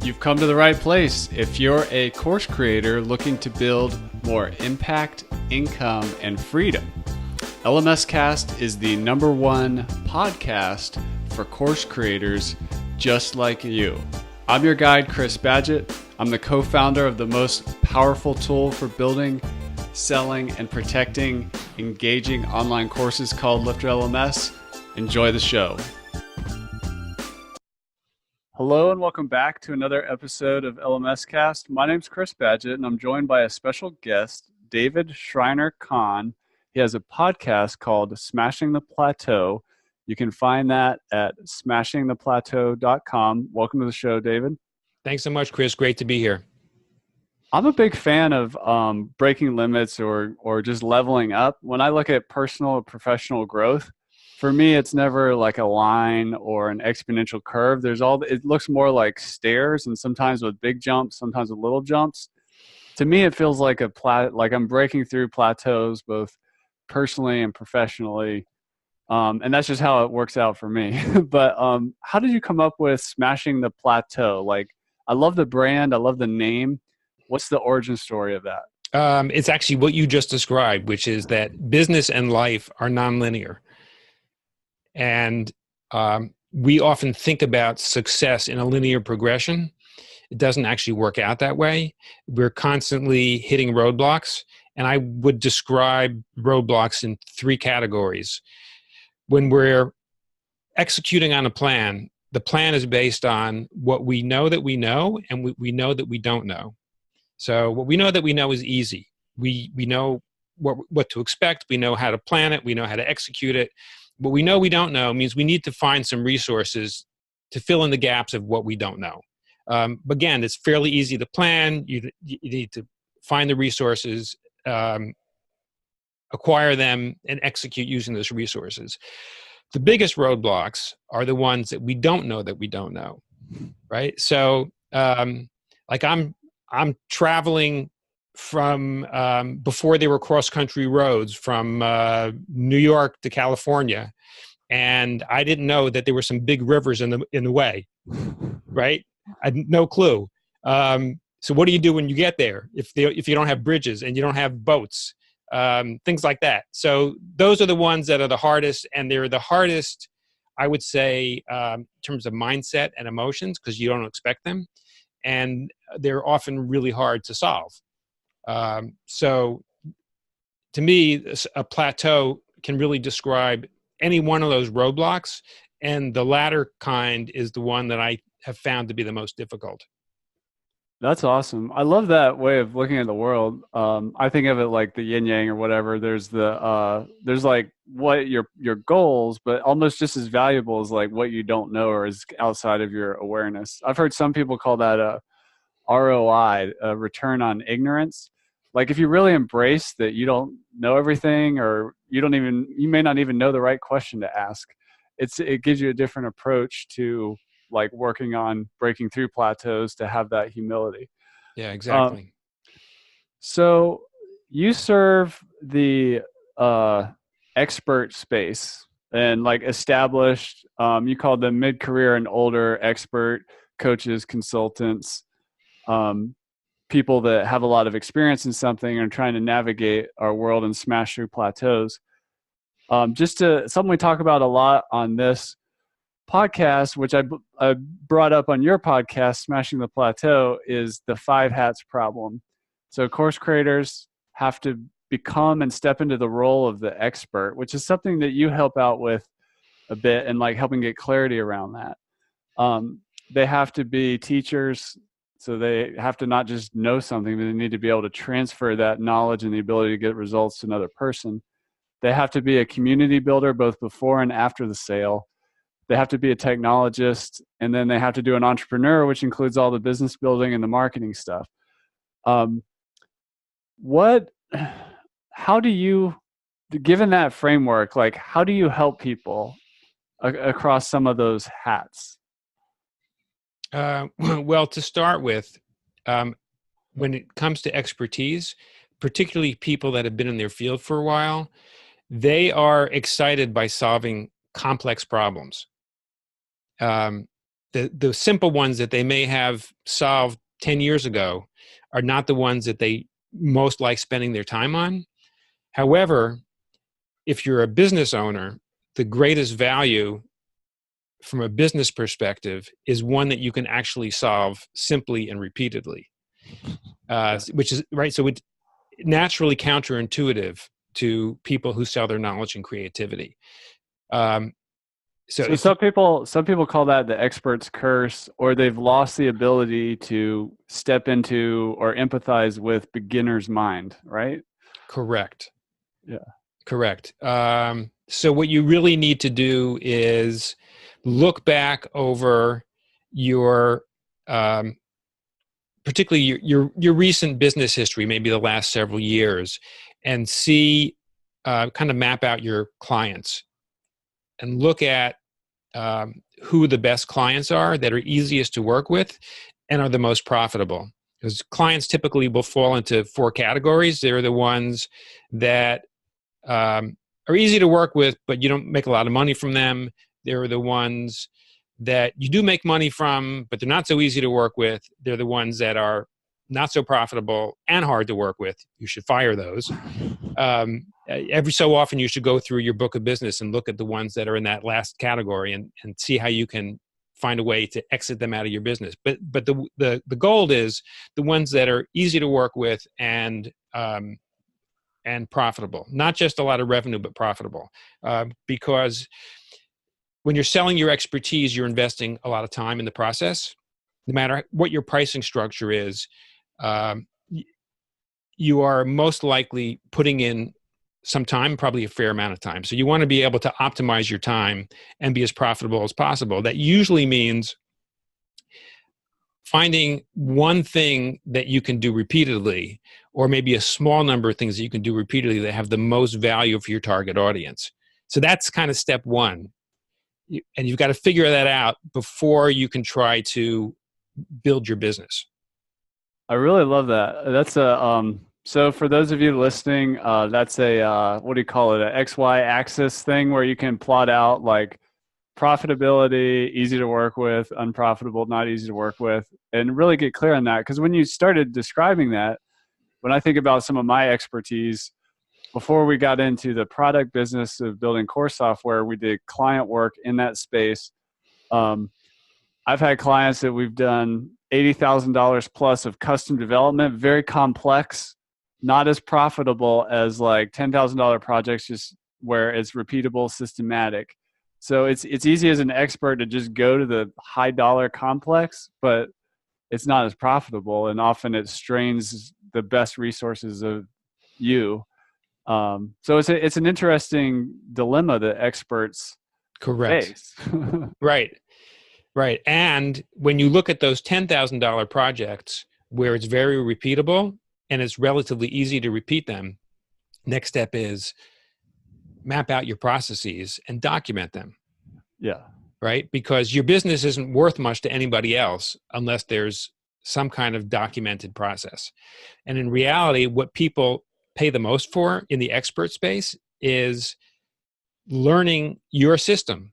You've come to the right place if you're a course creator looking to build more impact, income, and freedom. LMScast is the #1 podcast for course creators just like you. I'm your guide, Chris Badgett. I'm the co-founder of the most powerful tool for building, selling, and protecting engaging online courses called LifterLMS. Enjoy the show. Hello and welcome back to another episode of LMScast. My name's Chris Badgett and I'm joined by a special guest, David Shriner-Cahn. He has a podcast called Smashing the Plateau. You can find that at smashingtheplateau.com. Welcome to the show, David. Thanks so much, Chris. Great to be here. I'm a big fan of breaking limits or just leveling up. When I look at personal or professional growth, for me, it's never like a line or an exponential curve. It looks more like stairs, and sometimes with big jumps, sometimes with little jumps. To me, it feels like like I'm breaking through plateaus, both personally and professionally. And that's just how it works out for me. But how did you come up with Smashing the Plateau? Like, I love the brand. I love the name. What's the origin story of that? It's actually what you just described, which is that business and life are nonlinear. And we often think about success in a linear progression. It doesn't actually work out that way. We're constantly hitting roadblocks. And I would describe roadblocks in 3 categories. When we're executing on a plan, the plan is based on what we know that we know and what we know that we don't know. So what we know that we know is easy. We know what to expect. We know how to plan it. We know how to execute it. What we know we don't know means we need to find some resources to fill in the gaps of what we don't know. Again, it's fairly easy to plan. You need to find the resources, acquire them, and execute using those resources. The biggest roadblocks are the ones that we don't know that we don't know, right? So, like I'm traveling from before they were cross-country roads from New York to California, and I didn't know that there were some big rivers in the way, right? I had no clue. So what do you do when you get there if you don't have bridges and you don't have boats, things like that? So those are the ones that are the hardest, and they're the hardest, I would say, in terms of mindset and emotions, because you don't expect them, and they're often really hard to solve. So to me, a plateau can really describe any one of those roadblocks, and the latter kind is the one that I have found to be the most difficult. That's awesome. I love that way of looking at the world. I think of it like the yin yang or whatever. There's like what your goals, but almost just as valuable as like what you don't know or is outside of your awareness. I've heard some people call that a ROI, a return on ignorance. Like if you really embrace that you don't know everything, or you may not even know the right question to ask, it gives you a different approach to like working on breaking through plateaus, to have that humility. Yeah, exactly. So you serve the expert space and like established, you call them mid-career and older expert coaches, consultants, people that have a lot of experience in something and are trying to navigate our world and smash through plateaus. Something we talk about a lot on this podcast, which I brought up on your podcast, Smashing the Plateau, is the 5 hats problem. So course creators have to become and step into the role of the expert, which is something that you help out with a bit and like helping get clarity around that. They have to be teachers. So they have to not just know something, but they need to be able to transfer that knowledge and the ability to get results to another person. They have to be a community builder both before and after the sale. They have to be a technologist, and then they have to do an entrepreneur, which includes all the business building and the marketing stuff. How do you, given that framework, like how do you help people across some of those hats? Well, to start with, when it comes to expertise, particularly people that have been in their field for a while, they are excited by solving complex problems. the simple ones that they may have solved 10 years ago are not the ones that they most like spending their time on. However, if you're a business owner, the greatest value from a business perspective is one that you can actually solve simply and repeatedly, which is right. So it's naturally counterintuitive to people who sell their knowledge and creativity. So some people call that the expert's curse, or they've lost the ability to step into or empathize with beginner's mind, right? Correct. Yeah. Correct. So what you really need to do is look back over your, particularly your recent business history, maybe the last several years, and see, kind of map out your clients and look at who the best clients are that are easiest to work with and are the most profitable. Because clients typically will fall into 4 categories. They're the ones that are easy to work with, but you don't make a lot of money from them. They're the ones that you do make money from, but they're not so easy to work with. They're the ones that are not so profitable and hard to work with. You should fire those. Every so often, you should go through your book of business and look at the ones that are in that last category and see how you can find a way to exit them out of your business. But the goal is the ones that are easy to work with and profitable, not just a lot of revenue, but profitable. Because when you're selling your expertise, you're investing a lot of time in the process. No matter what your pricing structure is, you are most likely putting in some time, probably a fair amount of time. So you want to be able to optimize your time and be as profitable as possible. That usually means finding one thing that you can do repeatedly, or maybe a small number of things that you can do repeatedly that have the most value for your target audience. So that's kind of step one. And you've got to figure that out before you can try to build your business. I really love that. That's a so for those of you listening, that's a what do you call it? A XY axis thing where you can plot out like profitability, easy to work with, unprofitable, not easy to work with, and really get clear on that. Because when you started describing that, when I think about some of my expertise, before we got into the product business of building core software, we did client work in that space. I've had clients that we've done $80,000 plus of custom development, very complex, not as profitable as like $10,000 projects, just where it's repeatable, systematic. So it's easy as an expert to just go to the high dollar complex, but it's not as profitable, and often it strains the best resources of you. So it's an interesting dilemma that experts Correct. face. Right. And when you look at those $10,000 projects where it's very repeatable and it's relatively easy to repeat them, next step is map out your processes and document them. Yeah. Right? Because your business isn't worth much to anybody else unless there's some kind of documented process. And in reality, what people pay the most for in the expert space is learning your system,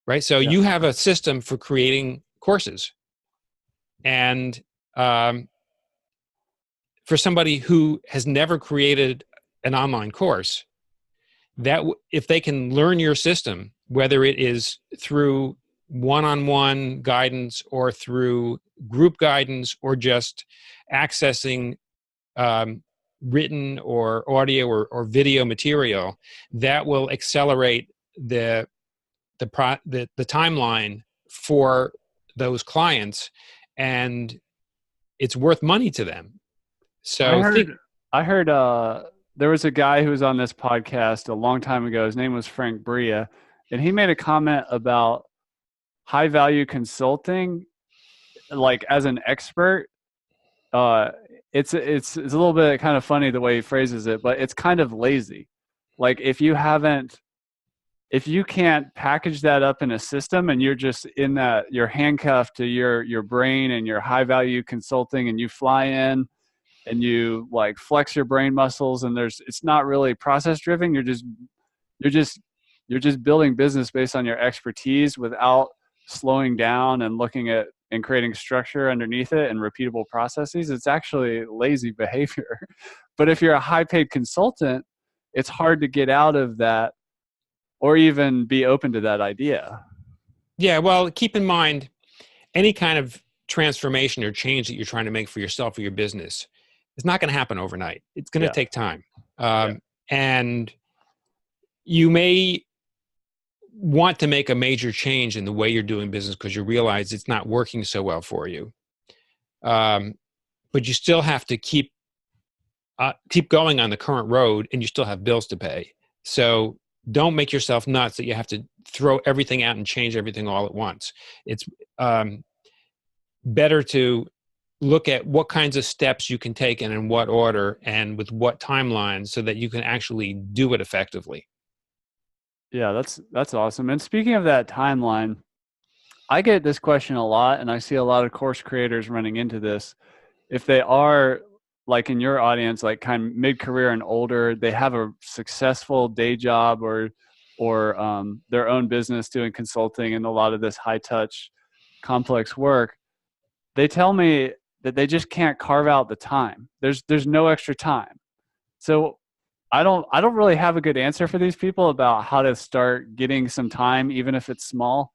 right? So you have a system for creating courses. And for somebody who has never created an online course, that if they can learn your system, whether it is through one-on-one guidance or through group guidance or just accessing written or audio or video material, that will accelerate the timeline for those clients, and it's worth money to them. So I heard there was a guy who was on this podcast a long time ago. His name was Frank Bria, and he made a comment about high value consulting, like as an expert. It's a little bit kind of funny the way he phrases it, but it's kind of lazy. Like if you can't package that up in a system and you're just in that, you're handcuffed to your brain and your high value consulting, and you fly in and you like flex your brain muscles, and it's not really process driven. You're just building business based on your expertise without slowing down and looking at and creating structure underneath it and repeatable processes, it's actually lazy behavior. But if you're a high paid consultant, it's hard to get out of that or even be open to that idea. Yeah, well, keep in mind, any kind of transformation or change that you're trying to make for yourself or your business is not going to happen overnight. It's going to take time. And you may want to make a major change in the way you're doing business because you realize it's not working so well for you. But you still have to keep going on the current road, and you still have bills to pay. So don't make yourself nuts that you have to throw everything out and change everything all at once. It's better to look at what kinds of steps you can take and in what order and with what timelines so that you can actually do it effectively. Yeah, that's awesome. And speaking of that timeline, I get this question a lot, and I see a lot of course creators running into this. If they are like in your audience, like kind of mid-career and older, they have a successful day job or their own business doing consulting and a lot of this high-touch, complex work. They tell me that they just can't carve out the time. There's no extra time. So I don't really have a good answer for these people about how to start getting some time, even if it's small.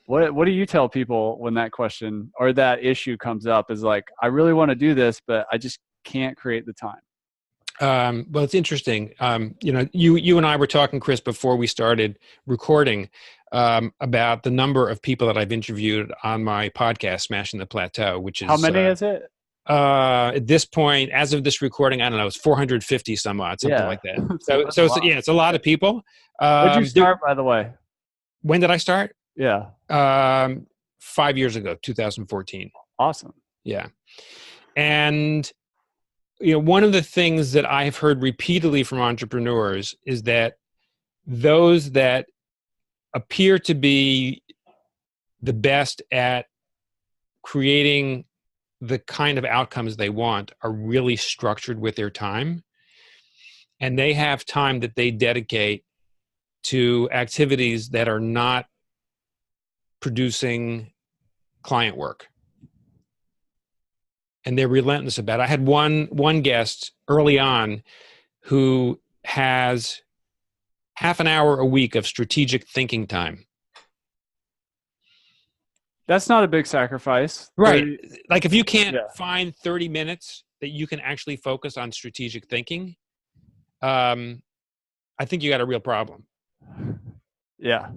What do you tell people when that question or that issue comes up? Is like, I really want to do this, but I just can't create the time. Well, it's interesting. You and I were talking, Chris, before we started recording about the number of people that I've interviewed on my podcast, Smashing the Plateau, which is how many is it? At this point, as of this recording, I don't know, it's 450 some odd, something like that. So it's a lot of people. When did you start, by the way? When did I start? Yeah. 5 years ago, 2014. Awesome. Yeah. And one of the things that I've heard repeatedly from entrepreneurs is that those that appear to be the best at creating the kind of outcomes they want are really structured with their time. And they have time that they dedicate to activities that are not producing client work. And they're relentless about it. I had one guest early on who has half an hour a week of strategic thinking time. That's not a big sacrifice. Right. Like if you can't find 30 minutes that you can actually focus on strategic thinking, I think you got a real problem. Yeah.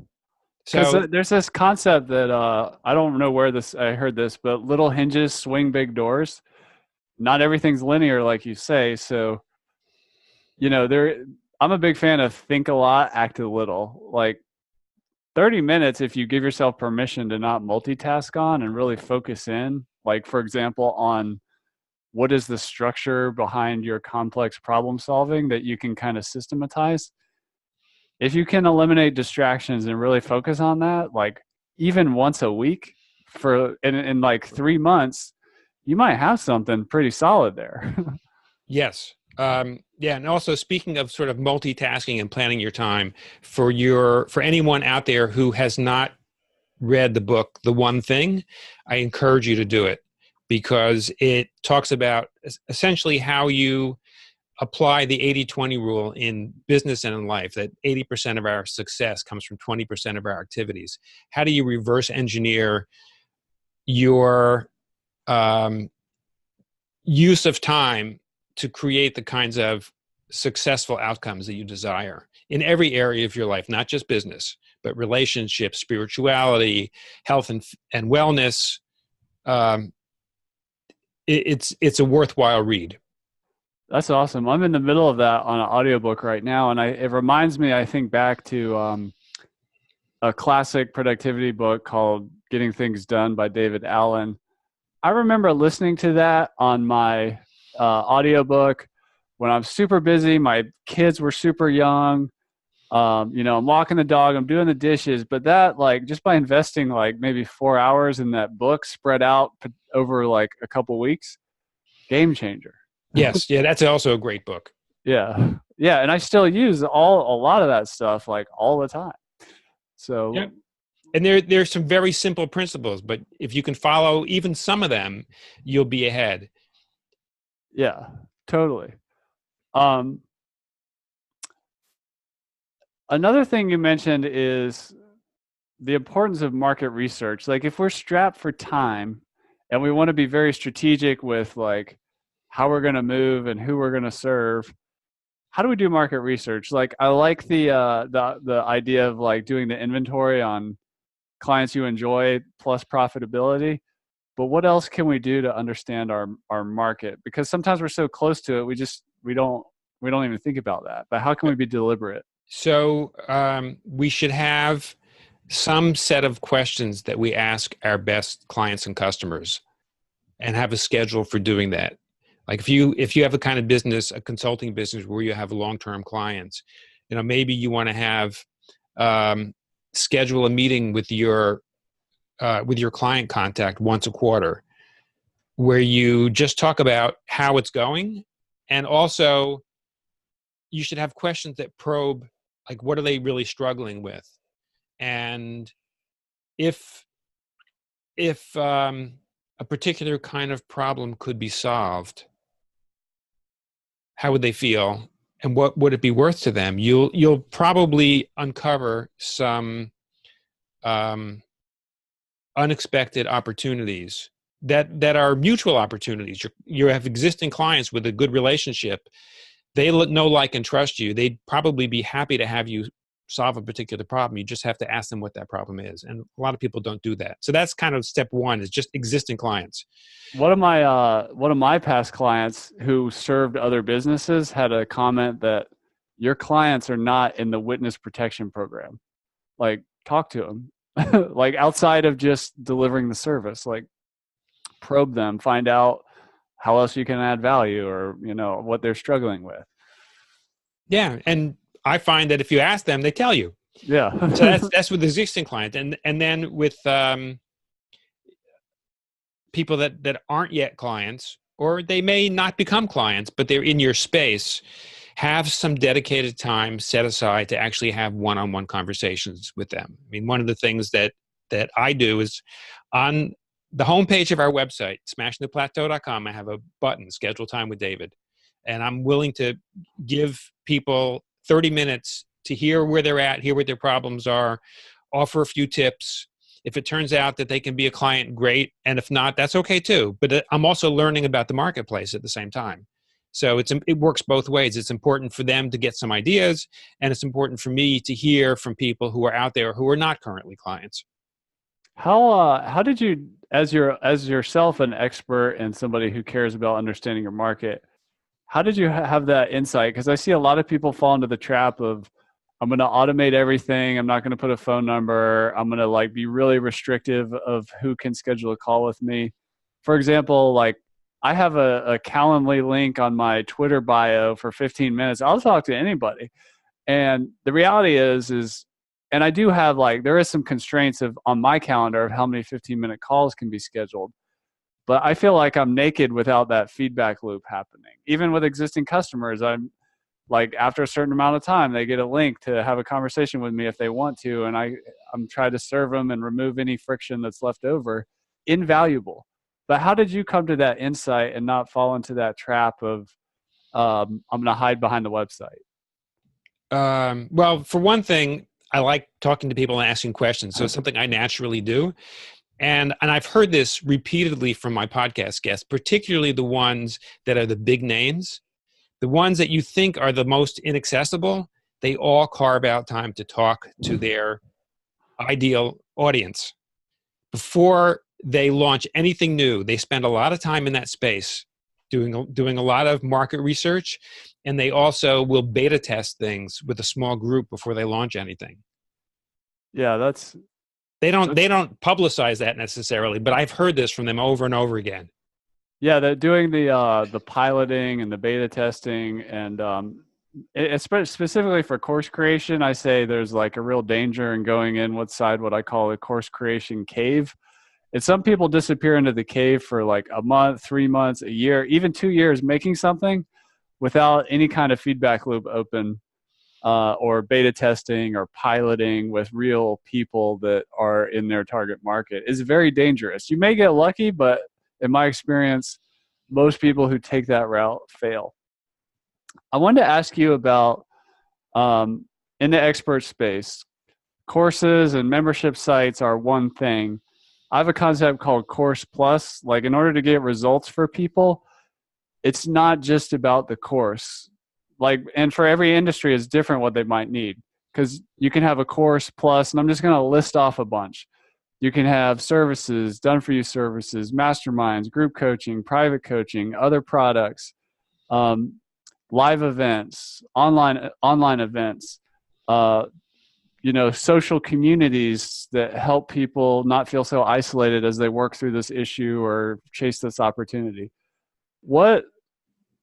So there's this concept that I don't know where I heard this, but little hinges swing big doors. Not everything's linear, like you say. So, I'm a big fan of think a lot, act a little. Like 30 minutes, if you give yourself permission to not multitask on and really focus in, like, for example, on what is the structure behind your complex problem solving that you can kind of systematize. If you can eliminate distractions and really focus on that, like even once a week in like 3 months, you might have something pretty solid there. Yes. And also speaking of sort of multitasking and planning your time for anyone out there who has not read the book, The One Thing, I encourage you to do it because it talks about essentially how you apply the 80-20 rule in business and in life, that 80% of our success comes from 20% of our activities. How do you reverse engineer your use of time to create the kinds of successful outcomes that you desire in every area of your life, not just business, but relationships, spirituality, health and wellness. It's a worthwhile read. That's awesome. I'm in the middle of that on an audiobook right now. And it reminds me, I think back to a classic productivity book called Getting Things Done by David Allen. I remember listening to that on my audiobook when I'm super busy. My kids were super young. I'm walking the dog, I'm doing the dishes, but that, like, just by investing like maybe 4 hours in that book spread out over like a couple weeks, game changer. Yes. Yeah. That's also a great book. Yeah. Yeah. And I still use a lot of that stuff like all the time. So And there's some very simple principles, but if you can follow even some of them, you'll be ahead. Yeah, totally. Um, Another thing you mentioned is the importance of market research. Like if we're strapped for time and we want to be very strategic with like how we're going to move and who we're going to serve, how do we do market research? Like I like the idea of like doing the inventory on clients you enjoy plus profitability. But what else can we do to understand our market? Because sometimes we're so close to it, we don't even think about that. But how can we be deliberate? So we should have some set of questions that we ask our best clients and customers, and have a schedule for doing that. Like if you have a kind of business, a consulting business where you have long-term clients, maybe you want to have schedule a meeting with your client contact once a quarter, where you just talk about how it's going, and also you should have questions that probe, like, what are they really struggling with, and if a particular kind of problem could be solved, how would they feel, and what would it be worth to them? You'll probably uncover some unexpected opportunities that are mutual opportunities. You have existing clients with a good relationship. They know, like, and trust you. They'd probably be happy to have you solve a particular problem. You just have to ask them what that problem is. And a lot of people don't do that. So that's kind of step one, is just existing clients. One of my past clients who served other businesses had a comment that your clients are not in the witness protection program. Like talk to them, like outside of just delivering the service, like probe them, find out how else you can add value, or what they're struggling with. Yeah, and I find that if you ask them, they tell you. Yeah. So that's with existing clients, and then with people that aren't yet clients, or they may not become clients, but they're in your space. Have some dedicated time set aside to actually have one-on-one conversations with them. I mean, one of the things that I do is on the homepage of our website, smashingtheplateau.com, I have a button, Schedule Time with David. And I'm willing to give people 30 minutes to hear where they're at, hear what their problems are, offer a few tips. If it turns out that they can be a client, great. And if not, that's okay too. But I'm also learning about the marketplace at the same time. So it works both ways. It's important for them to get some ideas, and it's important for me to hear from people who are out there who are not currently clients. How did you, as yourself an expert and somebody who cares about understanding your market, how did you have that insight? Because I see a lot of people fall into the trap of, I'm going to automate everything. I'm not going to put a phone number. I'm going to like be really restrictive of who can schedule a call with me. For example, like I have a Calendly link on my Twitter bio for 15 minutes. I'll talk to anybody. And the reality is, and I do have like, there is some constraints on my calendar of how many 15-minute calls can be scheduled. But I feel like I'm naked without that feedback loop happening. Even with existing customers, I'm like, after a certain amount of time, they get a link to have a conversation with me if they want to. And I'm trying to serve them and remove any friction that's left over. Invaluable. But how did you come to that insight and not fall into that trap of, I'm going to hide behind the website? Well, for one thing, I like talking to people and asking questions. So it's something I naturally do. And I've heard this repeatedly from my podcast guests, particularly the ones that are the big names. The ones that you think are the most inaccessible, they all carve out time to talk to their ideal audience. Before they launch anything new, they spend a lot of time in that space doing a lot of market research, and they also will beta test things with a small group before they launch anything. Yeah, they don't publicize that necessarily, but I've heard this from them over and over again. Yeah, they're doing the piloting and the beta testing, and specifically for course creation, I say there's like a real danger in going in what I call a course creation cave. And some people disappear into the cave for like a month, 3 months, a year, even 2 years making something without any kind of feedback loop open. or beta testing or piloting with real people that are in their target market is very dangerous. You may get lucky, but in my experience, most people who take that route fail. I wanted to ask you about um, in the expert space, courses and membership sites are one thing. I have a concept called Course Plus. Like, in order to get results for people, it's not just about the course. Like, and for every industry, it's different what they might need. Because you can have a Course Plus, and I'm just going to list off a bunch. You can have services, done for you services, masterminds, group coaching, private coaching, other products, um, live events, online events, uh, social communities that help people not feel so isolated as they work through this issue or chase this opportunity. What?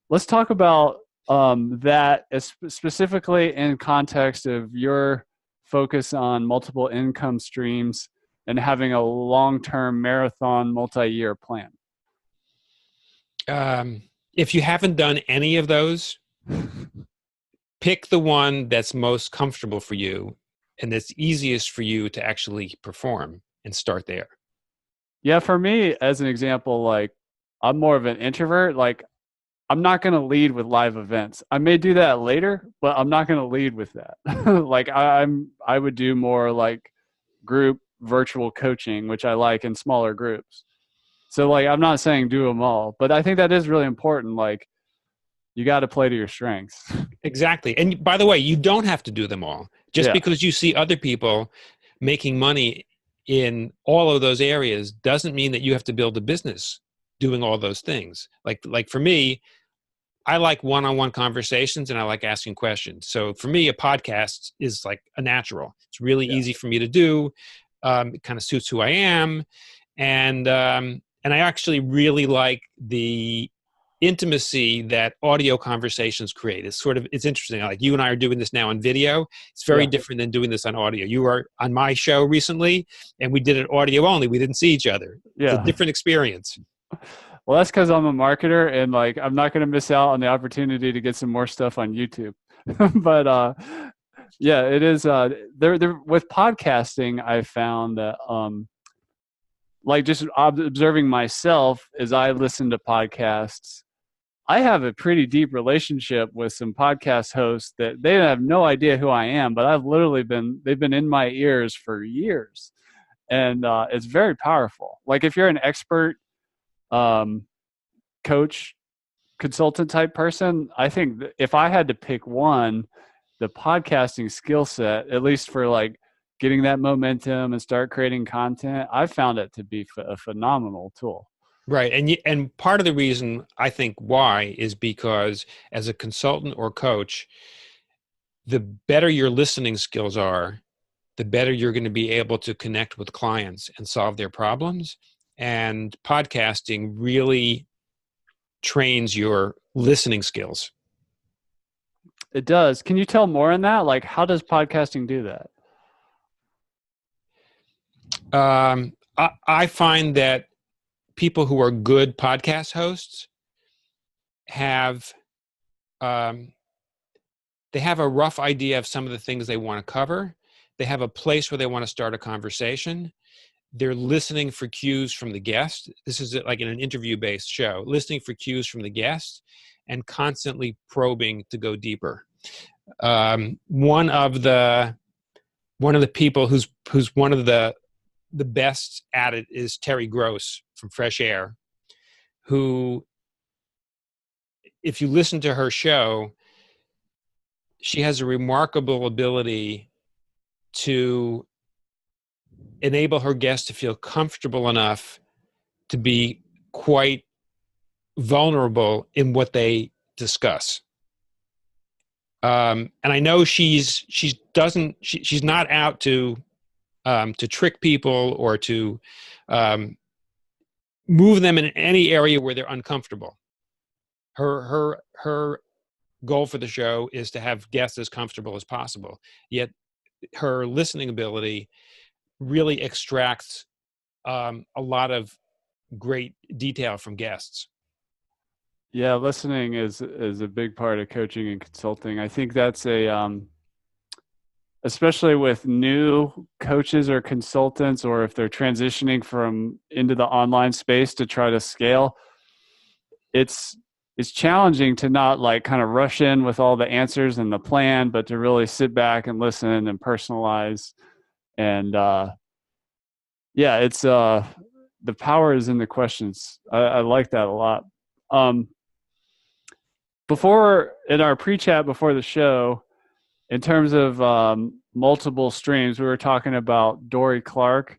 Let's talk about that specifically in context of your focus on multiple income streams and having a long-term marathon multi-year plan. If you haven't done any of those, pick the one that's most comfortable for you and that's easiest for you to actually perform and start there. Yeah, for me, as an example, like I'm more of an introvert. Like I'm not going to lead with live events. I may do that later, but I'm not going to lead with that. Like I would do more like group virtual coaching, which I like in smaller groups. So like I'm not saying do them all, but I think that is really important. Like you got to play to your strengths. Exactly. And by the way, you don't have to do them all. Just Yeah. because you see other people making money in all of those areas doesn't mean that you have to build a business doing all those things. Like for me, I like one-on-one conversations and I like asking questions. So for me, a podcast is like a natural. It's really easy for me to do. It kind of suits who I am. And I actually really like the intimacy that audio conversations create. It's interesting. Like you and I are doing this now on video. It's very different than doing this on audio. You were on my show recently and we did it audio only. We didn't see each other. It's a different experience. Well, that's because I'm a marketer and like I'm not going to miss out on the opportunity to get some more stuff on YouTube. But yeah, it is. There with podcasting, I found that like just observing myself as I listen to podcasts, I have a pretty deep relationship with some podcast hosts that they have no idea who I am, but they've been in my ears for years, and it's very powerful. Like if you're an expert coach, consultant type person, I think if I had to pick one, the podcasting skill set, at least for like getting that momentum and start creating content, I found it to be a phenomenal tool. Right. And part of the reason I think why is because as a consultant or coach, the better your listening skills are, the better you're going to be able to connect with clients and solve their problems. And podcasting really trains your listening skills. It does. Can you tell more on that? Like, how does podcasting do that? I find that people who are good podcast hosts have they have a rough idea of some of the things they want to cover. They have a place where they want to start a conversation. They're listening for cues from the guest. This is like in an interview-based show, listening for cues from the guest and constantly probing to go deeper. One of the people who's one of the best at it is Terry Gross from Fresh Air, who, if you listen to her show, she has a remarkable ability to enable her guests to feel comfortable enough to be quite vulnerable in what they discuss. And I know she's not out to trick people or to move them in any area where they're uncomfortable. Her goal for the show is to have guests as comfortable as possible. Yet her listening ability really extracts a lot of great detail from guests. Yeah, listening is a big part of coaching and consulting. I think that's especially with new coaches or consultants, or if they're transitioning from into the online space to try to scale, it's challenging to not like kind of rush in with all the answers and the plan, but to really sit back and listen and personalize. And yeah, it's the power is in the questions. I like that a lot. Before in our pre-chat before the show, in terms of multiple streams, we were talking about Dory Clark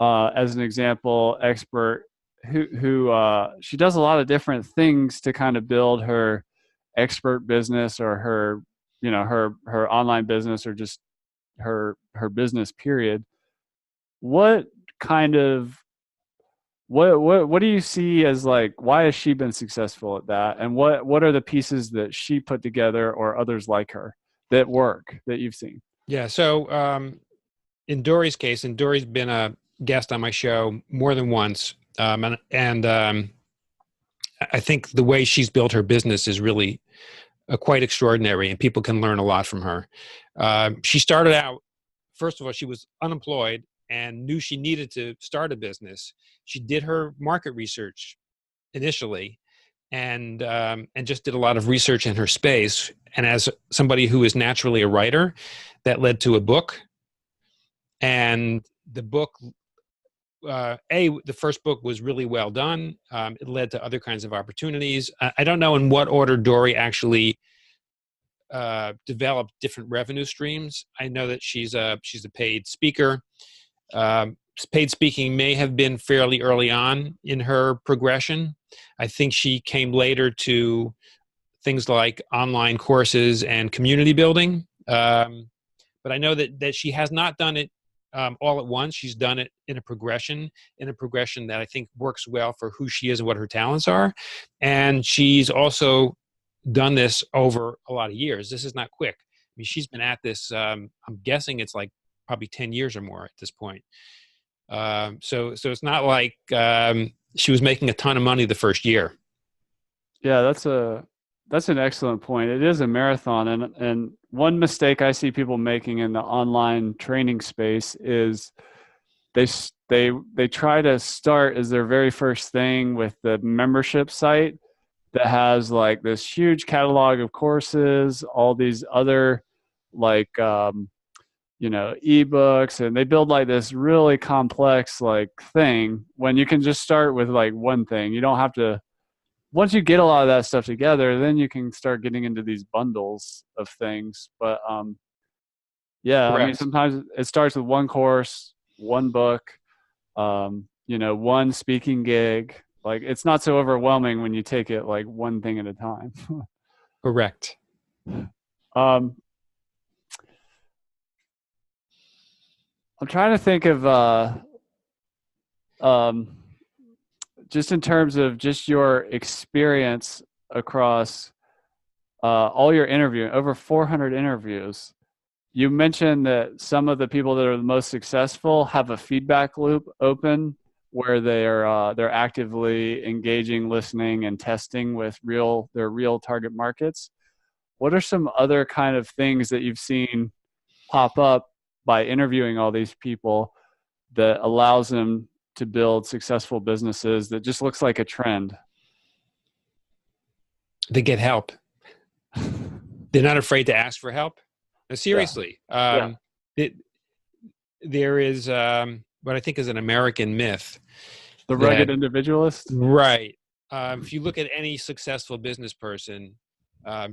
as an example expert who she does a lot of different things to kind of build her expert business or her her online business or just her business period. What kind of what do you see as like, why has she been successful at that, and what are the pieces that she put together or others like her that work that you've seen? Yeah. So in Dory's case, and Dory's been a guest on my show more than once, and I think the way she's built her business is really quite extraordinary, and people can learn a lot from her. She started out, first of all, she was unemployed and knew she needed to start a business. She did her market research initially, and just did a lot of research in her space. And as somebody who is naturally a writer, that led to a book. And the book, the first book was really well done. It led to other kinds of opportunities. I don't know in what order Dory actually developed different revenue streams. I know that she's a paid speaker. Paid speaking may have been fairly early on in her progression. I think she came later to things like online courses and community building. But I know that she has not done it all at once. She's done it in a progression that I think works well for who she is and what her talents are. And she's also done this over a lot of years. This is not quick. I mean, she's been at this, I'm guessing it's like probably 10 years or more at this point. So it's not like she was making a ton of money the first year. Yeah, that's an excellent point. It is a marathon, and one mistake I see people making in the online training space is they try to start as their very first thing with the membership site that has like this huge catalog of courses, all these other like ebooks, and they build like this really complex like thing when you can just start with like one thing. You don't have to, once you get a lot of that stuff together, then you can start getting into these bundles of things. But yeah, I mean, Correct. sometimes it starts with one course, one book, one speaking gig. Like, it's not so overwhelming when you take it like one thing at a time. Correct. I'm trying to think of just in terms of just your experience across all your interviewing, over 400 interviews. You mentioned that some of the people that are the most successful have a feedback loop open where they're actively engaging, listening, and testing with their real target markets. What are some other kind of things that you've seen pop up by interviewing all these people that allows them to build successful businesses that just looks like a trend? They get help. They're not afraid to ask for help. No, seriously. Yeah. There is what I think is an American myth. The rugged individualist? Right. If you look at any successful business person,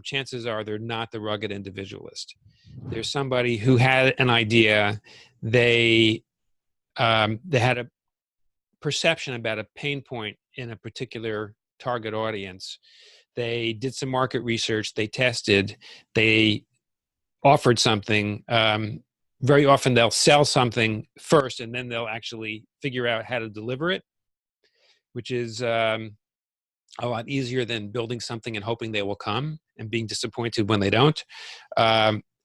chances are they're not the rugged individualist. They're somebody who had an idea. They had a perception about a pain point in a particular target audience. They did some market research. They tested. They offered something. Very often they'll sell something first, and then they'll actually figure out how to deliver it, which is a lot easier than building something and hoping they will come and being disappointed when they don't.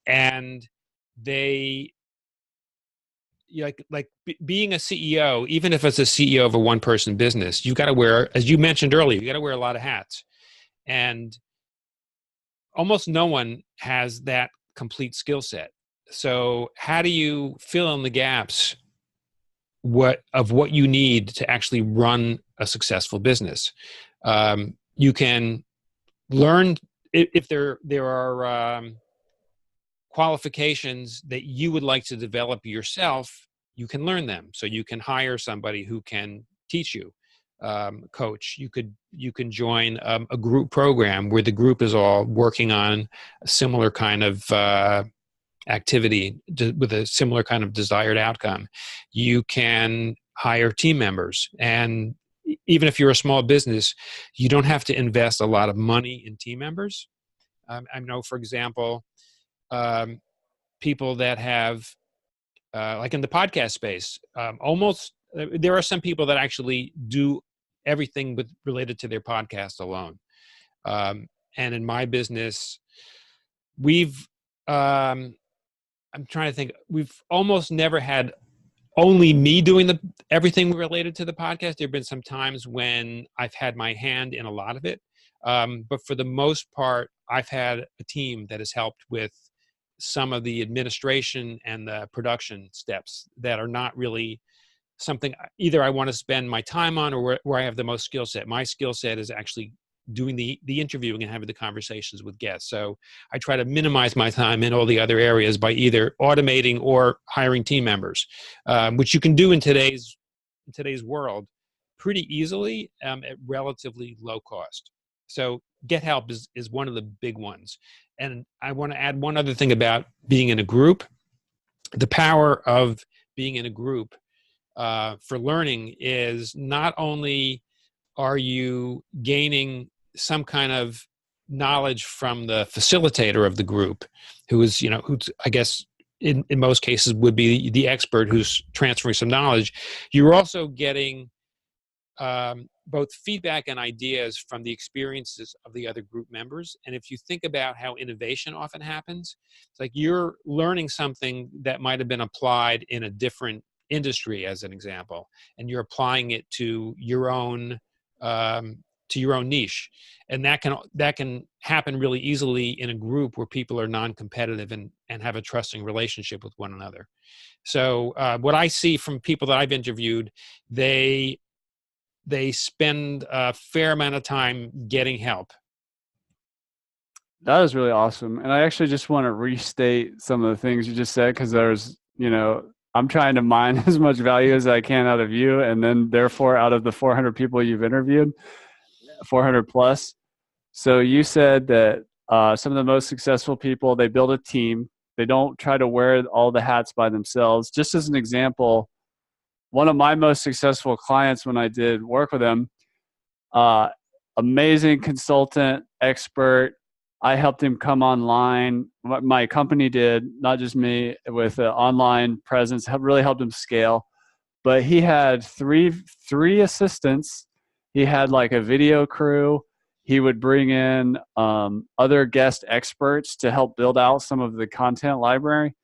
And they, being a CEO, even if it's a CEO of a one-person business, you've got to wear, as you mentioned earlier, you got to wear a lot of hats. And almost no one has that complete skill set. So how do you fill in the gaps what you need to actually run a successful business? You can learn if there are qualifications that you would like to develop yourself. You can learn them. So you can hire somebody who can teach you, coach. You can join a group program where the group is all working on a similar kind of activity with a similar kind of desired outcome. You can hire team members, and even if you're a small business, you don't have to invest a lot of money in team members. I know, for example, people that have, like in the podcast space, there are some people that actually do everything related to their podcast alone. And in my business, we've, I'm trying to think, we've almost never had only me doing everything related to the podcast. There have been some times when I've had my hand in a lot of it. But for the most part, I've had a team that has helped with some of the administration and the production steps that are not really something either I want to spend my time on or where I have the most skill set. My skill set is actually doing the interviewing and having the conversations with guests. So I try to minimize my time in all the other areas by either automating or hiring team members, which you can do in today's world pretty easily at relatively low cost. So get help is one of the big ones. And I want to add one other thing about being in a group. The power of being in a group for learning is not only are you gaining some kind of knowledge from the facilitator of the group, who's I guess in most cases would be the expert who's transferring some knowledge. You're also getting both feedback and ideas from the experiences of the other group members. And if you think about how innovation often happens, it's like you're learning something that might have been applied in a different industry, as an example, and you're applying it to your own niche. And that can happen really easily in a group where people are non-competitive and have a trusting relationship with one another. So what I see from people that I've interviewed, they spend a fair amount of time getting help. That is really awesome. And I actually just want to restate some of the things you just said, because there's, I'm trying to mine as much value as I can out of you. And then therefore out of the 400 people you've interviewed, 400 plus. So you said that some of the most successful people, they build a team. They don't try to wear all the hats by themselves. Just as an example, one of my most successful clients when I did work with him, amazing consultant, expert. I helped him come online. My company did, not just me, with an online presence, really helped him scale. But he had three assistants. He had like a video crew. He would bring in other guest experts to help build out some of the content library.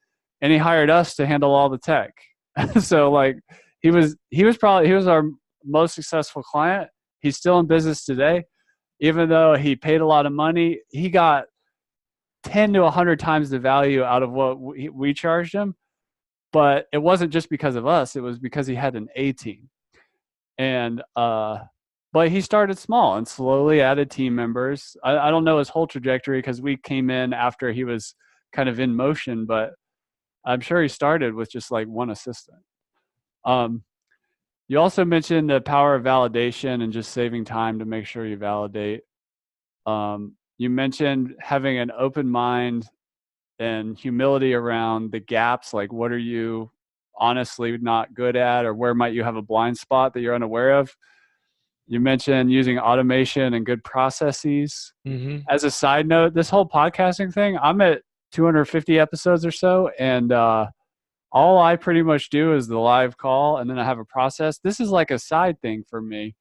And he hired us to handle all the tech. So like, he was our most successful client. He's still in business today. Even though he paid a lot of money, he got 10 to 100 times the value out of what we charged him. But it wasn't just because of us. It was because he had an A team. And but he started small and slowly added team members. I don't know his whole trajectory because we came in after he was kind of in motion, but I'm sure he started with just like one assistant. You also mentioned the power of validation and just saving time to make sure you validate. You mentioned having an open mind and humility around the gaps, like what are you honestly not good at, or where might you have a blind spot that you're unaware of. You mentioned using automation and good processes. Mm-hmm. As a side note, this whole podcasting thing, I'm at 250 episodes or so, and all I pretty much do is the live call, and then I have a process. This is like a side thing for me.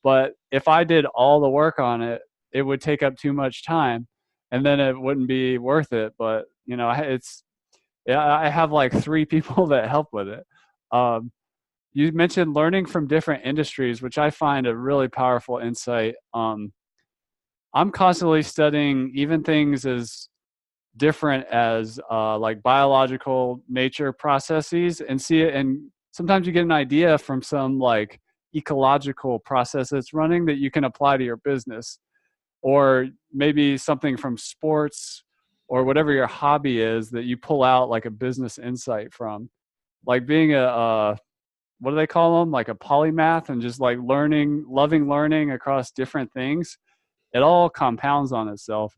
But if I did all the work on it, it would take up too much time, and then it wouldn't be worth it. But, I have like 3 people that help with it. You mentioned learning from different industries, which I find a really powerful insight. I'm constantly studying even things as different as like biological nature processes and see it. And sometimes you get an idea from some like ecological process that's running that you can apply to your business, or maybe something from sports or whatever your hobby is that you pull out like a business insight from. Like being a what do they call them? Like a polymath, and just like learning, loving learning across different things. It all compounds on itself.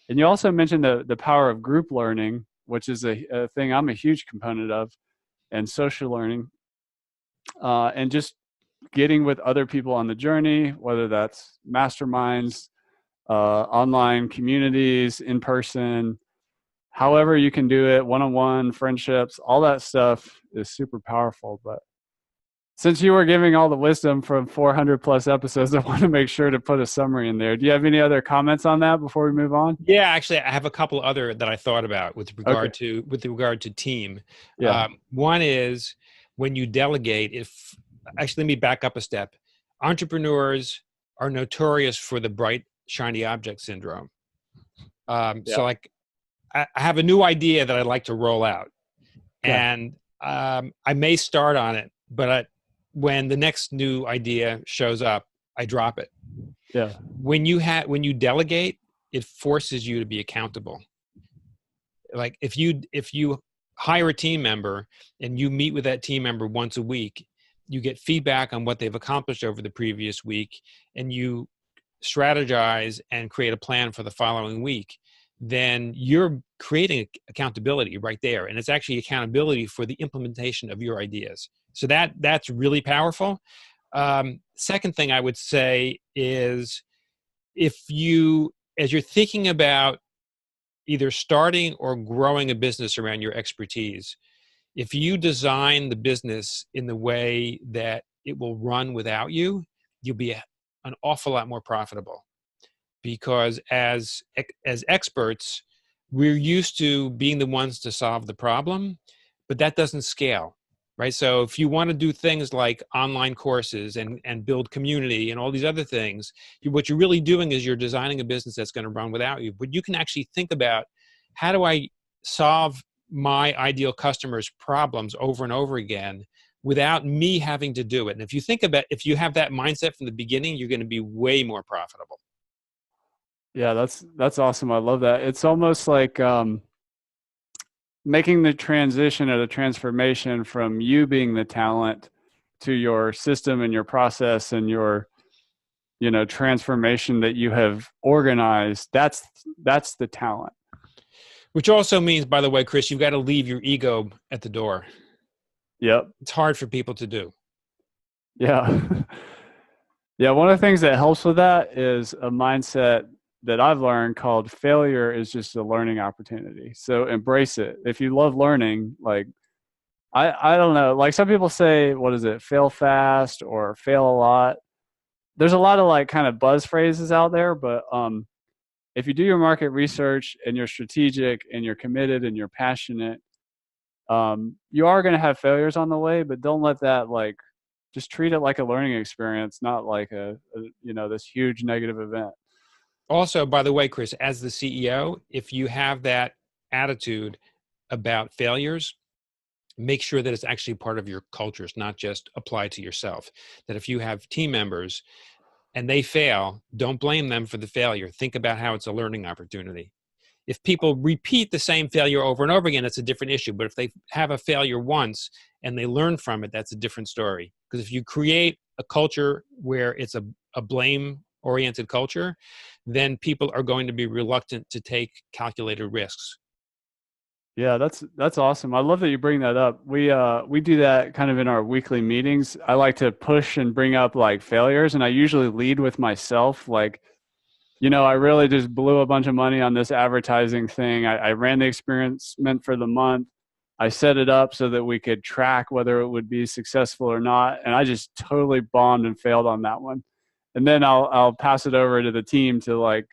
And you also mentioned the power of group learning, which is a thing I'm a huge component of, and social learning, and just getting with other people on the journey, whether that's masterminds, online communities, in person, however you can do it, one-on-one friendships, all that stuff is super powerful. But since you were giving all the wisdom from 400 plus episodes, I want to make sure to put a summary in there. Do you have any other comments on that before we move on? Yeah, actually, I have a couple other that I thought about with regard Okay. to team. Yeah. One is when you delegate. Actually, let me back up a step. Entrepreneurs are notorious for the bright, shiny object syndrome. Yeah. So, like, I have a new idea that I'd like to roll out, Okay. and I may start on it, but when the next new idea shows up, I drop it. Yeah. When you delegate, it forces you to be accountable. Like if you hire a team member and you meet with that team member once a week, you get feedback on what they've accomplished over the previous week, and you strategize and create a plan for the following week, then you're creating accountability right there. And it's actually accountability for the implementation of your ideas. So that's really powerful. Second thing I would say is, as you're thinking about either starting or growing a business around your expertise, if you design the business in the way that it will run without you, you'll be an awful lot more profitable. Because as experts, we're used to being the ones to solve the problem, but that doesn't scale, right? So if you want to do things like online courses and build community and all these other things, what you're really doing is you're designing a business that's going to run without you. But you can actually think about, how do I solve my ideal customer's problems over and over again without me having to do it? And if you have that mindset from the beginning, you're going to be way more profitable. Yeah, that's awesome. I love that. It's almost like making the transition or the transformation from you being the talent to your system and your process and your transformation that you have organized. That's the talent. Which also means, by the way, Chris, you've got to leave your ego at the door. Yep. It's hard for people to do. Yeah. Yeah, one of the things that helps with that is a mindset that I've learned called failure is just a learning opportunity. So embrace it. If you love learning, like I don't know, like some people say, what is it, fail fast or fail a lot. There's a lot of like kind of buzz phrases out there, but if you do your market research and you're strategic and you're committed and you're passionate, you are going to have failures on the way, but don't let that like, just treat it like a learning experience, not like a this huge negative event. Also, by the way, Chris, as the CEO, if you have that attitude about failures, make sure that it's actually part of your culture. It's not just applied to yourself. That if you have team members and they fail, don't blame them for the failure. Think about how it's a learning opportunity. If people repeat the same failure over and over again, it's a different issue. But if they have a failure once and they learn from it, that's a different story. Because if you create a culture where it's a blame-oriented culture, then people are going to be reluctant to take calculated risks. Yeah, that's awesome. I love that you bring that up. We do that kind of in our weekly meetings. I like to push and bring up like failures, and I usually lead with myself. Like, I really just blew a bunch of money on this advertising thing. I ran the experiment for the month. I set it up so that we could track whether it would be successful or not, and I just totally bombed and failed on that one. And then I'll pass it over to the team to like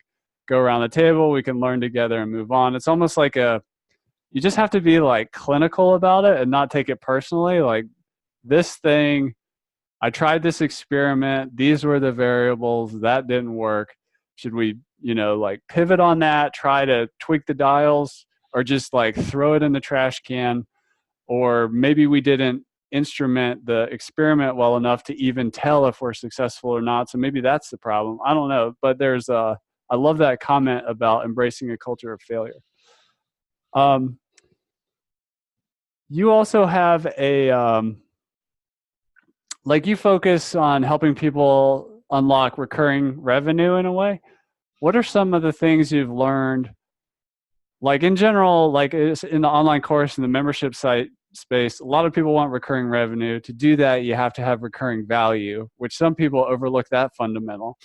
go around the table. We can learn together and move on. It's almost like you just have to be like clinical about it and not take it personally. Like, this thing, I tried this experiment. These were the variables that didn't work. Should we, like pivot on that, try to tweak the dials, or just like throw it in the trash can? Or maybe we didn't instrument the experiment well enough to even tell if we're successful or not. So maybe that's the problem. I don't know. But I love that comment about embracing a culture of failure. You also have like you focus on helping people unlock recurring revenue in a way. What are some of the things you've learned? Like in general, like in the online course and the membership site space, a lot of people want recurring revenue. To do that, you have to have recurring value, which some people overlook that fundamental.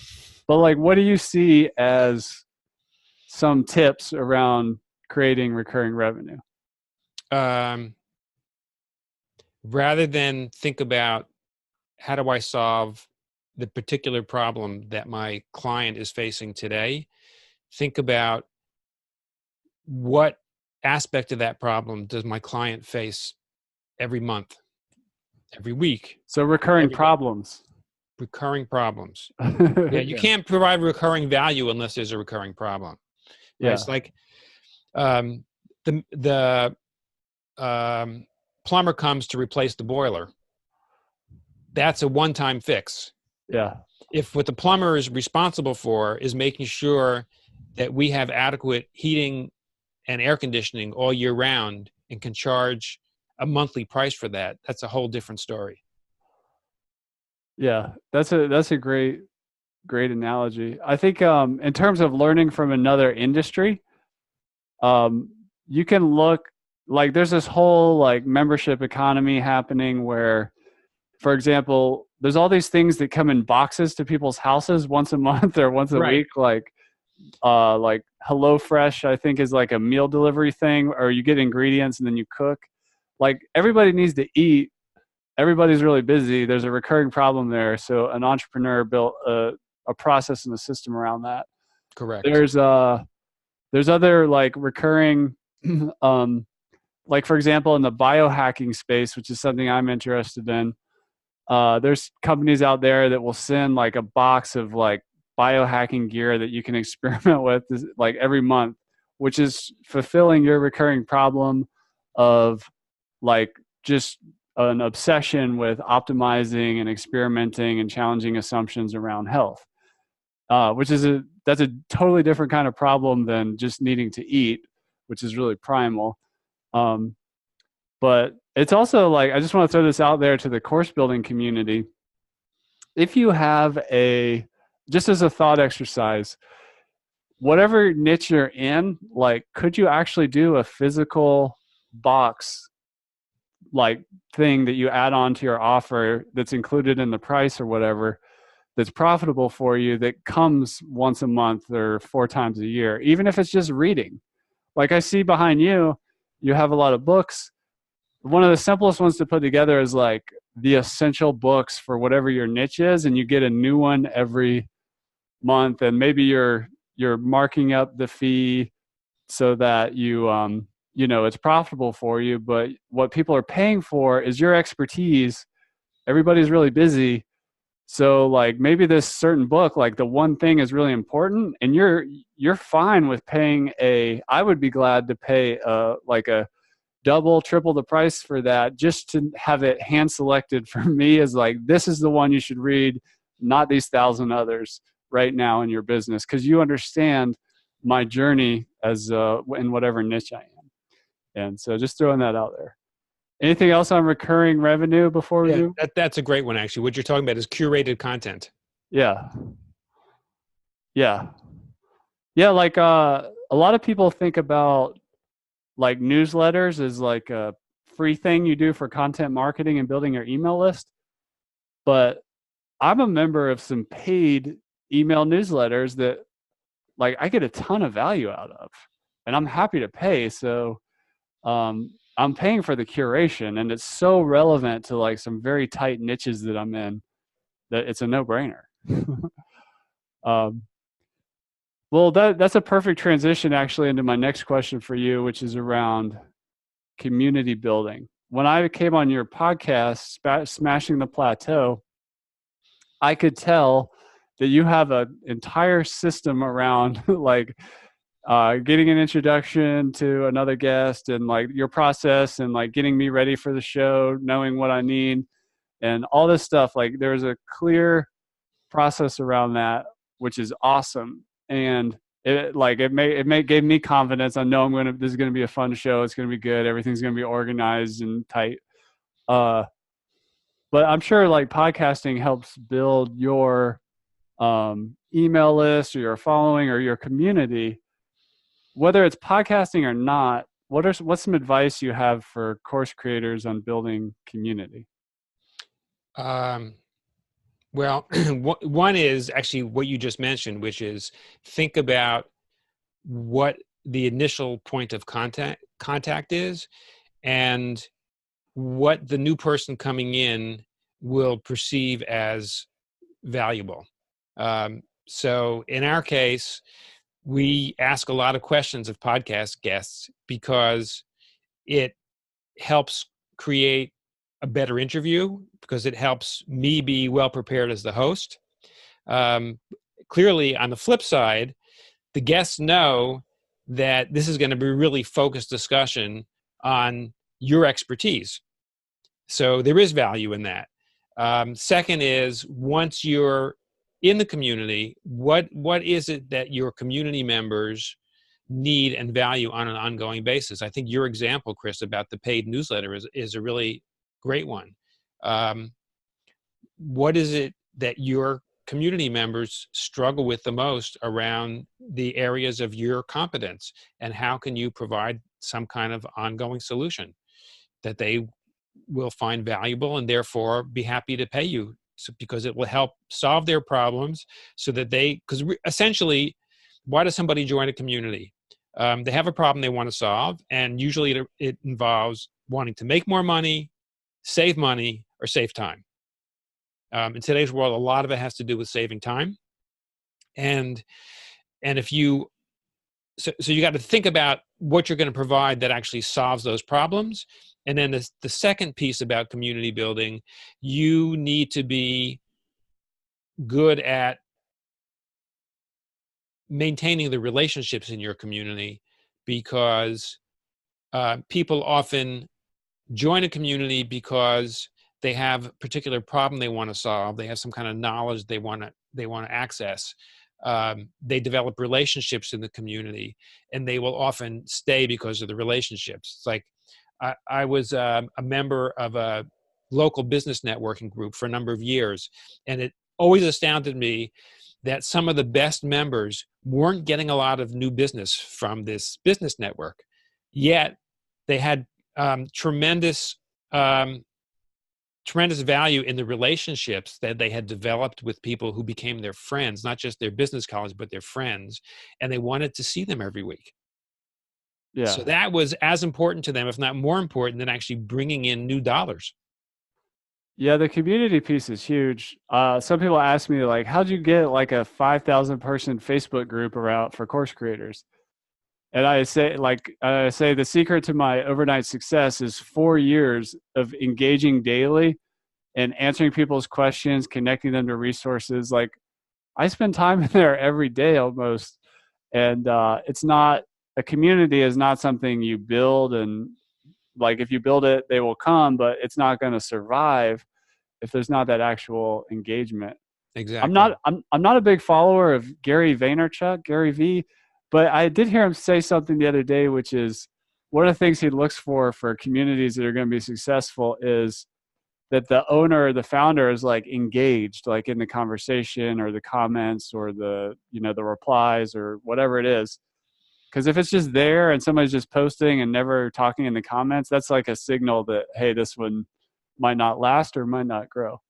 But like, what do you see as some tips around creating recurring revenue? Rather than think about how do I solve the particular problem that my client is facing today, think about what aspect of that problem does my client face every month, every week. So recurring problems. Recurring problems. Yeah, you can't provide recurring value unless there's a recurring problem. Right? Yeah. It's like the plumber comes to replace the boiler. That's a one-time fix. Yeah. If what the plumber is responsible for is making sure that we have adequate heating and air conditioning all year round and can charge a monthly price for that, that's a whole different story. Yeah, that's a great analogy. I think in terms of learning from another industry, you can look like there's this whole like membership economy happening where, for example, there's all these things that come in boxes to people's houses once a month or once a week, like HelloFresh, I think is like a meal delivery thing, or you get ingredients and then you cook. Like everybody needs to eat. Everybody's really busy. There's a recurring problem there. So an entrepreneur built a process and a system around that. Correct. There's other like recurring, like for example, in the biohacking space, which is something I'm interested in. There's companies out there that will send like a box of like biohacking gear that you can experiment with like every month, which is fulfilling your recurring problem of like just an obsession with optimizing and experimenting and challenging assumptions around health, which is that's a totally different kind of problem than just needing to eat, which is really primal. But it's also like, I just want to throw this out there to the course building community. If you have just as a thought exercise, whatever niche you're in, like, could you actually do a physical box like thing that you add on to your offer that's included in the price or whatever, that's profitable for you, that comes once a month or 4 times a year, even if it's just reading? Like I see behind you, you have a lot of books. One of the simplest ones to put together is like the essential books for whatever your niche is, and you get a new one every month, and maybe you're marking up the fee so that it's profitable for you. But what people are paying for is your expertise. Everybody's really busy. So like maybe this certain book, like the one thing is really important, and you're fine with paying I would be glad to pay like a double, triple the price for that, just to have it hand selected for me as like, this is the one you should read, not these 1,000 others right now in your business, because you understand my journey as in whatever niche I am. And so just throwing that out there. Anything else on recurring revenue before we do? That's a great one, actually. What you're talking about is curated content. Yeah. Like a lot of people think about like newsletters as like a free thing you do for content marketing and building your email list. But I'm a member of some paid email newsletters that like I get a ton of value out of, and I'm happy to pay. So I'm paying for the curation, and it's so relevant to like some very tight niches that I'm in that it's a no-brainer. Well, that's a perfect transition actually into my next question for you, which is around community building. When I came on your podcast, Smashing the Plateau, I could tell that you have an entire system around like getting an introduction to another guest and like your process and like getting me ready for the show, knowing what I need and all this stuff. Like there's a clear process around that, which is awesome. And it gave me confidence. I know this is going to be a fun show. It's going to be good. Everything's going to be organized and tight. But I'm sure like podcasting helps build your email list or your following or your community. Whether it's podcasting or not, what's some advice you have for course creators on building community? Well, one is actually what you just mentioned, which is think about what the initial point of contact is and what the new person coming in will perceive as valuable. So in our case, we ask a lot of questions of podcast guests because it helps create a better interview, because it helps me be well prepared as the host. Clearly, on the flip side, the guests know that this is going to be a really focused discussion on your expertise. So there is value in that. Second is, once you're in the community, what is it that your community members need and value on an ongoing basis? I think your example, Chris, about the paid newsletter is a really great one. What is it that your community members struggle with the most around the areas of your competence, and how can you provide some kind of ongoing solution that they will find valuable and therefore be happy to pay you, because it will help solve their problems, so that because essentially, why does somebody join a community? They have a problem they want to solve, and usually it involves wanting to make more money, save money, or save time. In today's world, a lot of it has to do with saving time. And if you, so you got to think about what you're going to provide that actually solves those problems. And then the second piece about community building, you need to be good at maintaining the relationships in your community, because people often join a community because they have a particular problem they want to solve. They have some kind of knowledge they want to access. They develop relationships in the community, and they will often stay because of the relationships. It's like I was a member of a local business networking group for a number of years, and it always astounded me that some of the best members weren't getting a lot of new business from this business network, yet they had tremendous value in the relationships that they had developed with people who became their friends, not just their business colleagues, but their friends, and they wanted to see them every week. Yeah. So that was as important to them, if not more important, than actually bringing in new dollars. Yeah, the community piece is huge. Some people ask me like, how'd you get like a 5,000 person Facebook group around for course creators? And I say the secret to my overnight success is 4 years of engaging daily and answering people's questions, connecting them to resources. Like I spend time in there every day almost. And it's not, a community is not something you build, and like if you build it, they will come, but it's not going to survive if there's not that actual engagement. Exactly. I'm not a big follower of Gary V, but I did hear him say something the other day, which is one of the things he looks for communities that are going to be successful is that the owner or the founder is like engaged, like in the conversation or the comments or the replies or whatever it is. Because if it's just there and somebody's just posting and never talking in the comments, that's like a signal that, hey, this one might not last or might not grow.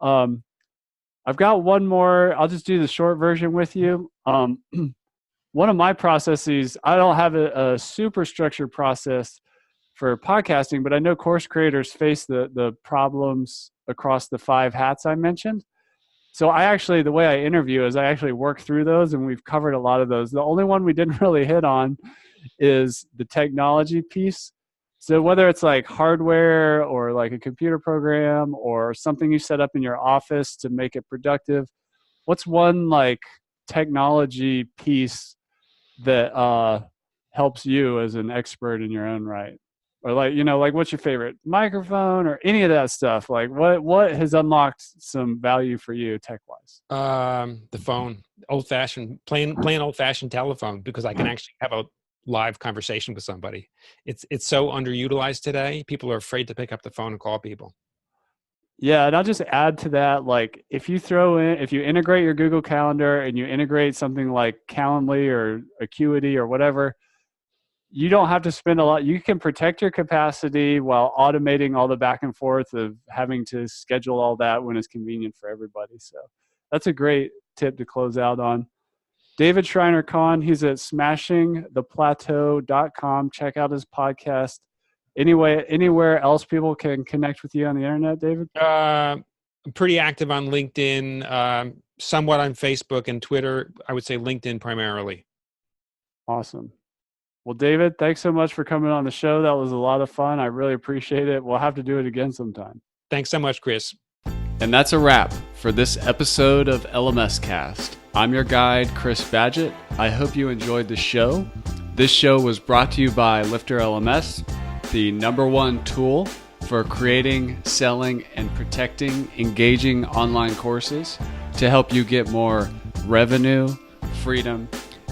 I've got one more. I'll just do the short version with you. One of my processes, I don't have a super structured process for podcasting, but I know course creators face the problems across the 5 hats I mentioned. So the way I interview is I actually work through those, and we've covered a lot of those. The only one we didn't really hit on is the technology piece. So whether it's like hardware or like a computer program or something you set up in your office to make it productive, what's one like technology piece that helps you as an expert in your own right? Or like, like what's your favorite microphone or any of that stuff? Like what has unlocked some value for you tech wise? The phone, plain old fashioned telephone, because I can actually have a live conversation with somebody. It's so underutilized today. People are afraid to pick up the phone and call people. Yeah, and I'll just add to that, like if you integrate your Google Calendar and you integrate something like Calendly or Acuity or whatever, you don't have to spend a lot. You can protect your capacity while automating all the back and forth of having to schedule all that when it's convenient for everybody. So that's a great tip to close out on. David Shriner-Cahn, he's at smashingtheplateau.com. Check out his podcast. Anywhere else people can connect with you on the internet, David? I'm pretty active on LinkedIn, somewhat on Facebook and Twitter. I would say LinkedIn primarily. Awesome. Well, David, thanks so much for coming on the show. That was a lot of fun. I really appreciate it. We'll have to do it again sometime. Thanks so much, Chris. And that's a wrap for this episode of LMScast. I'm your guide, Chris Badgett. I hope you enjoyed the show. This show was brought to you by LifterLMS, the #1 tool for creating, selling, and protecting engaging online courses to help you get more revenue, freedom,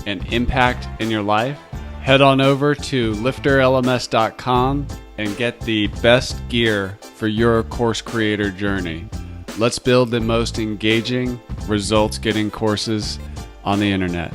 and impact in your life. Head on over to LifterLMS.com and get the best gear for your course creator journey. Let's build the most engaging, results-getting courses on the internet.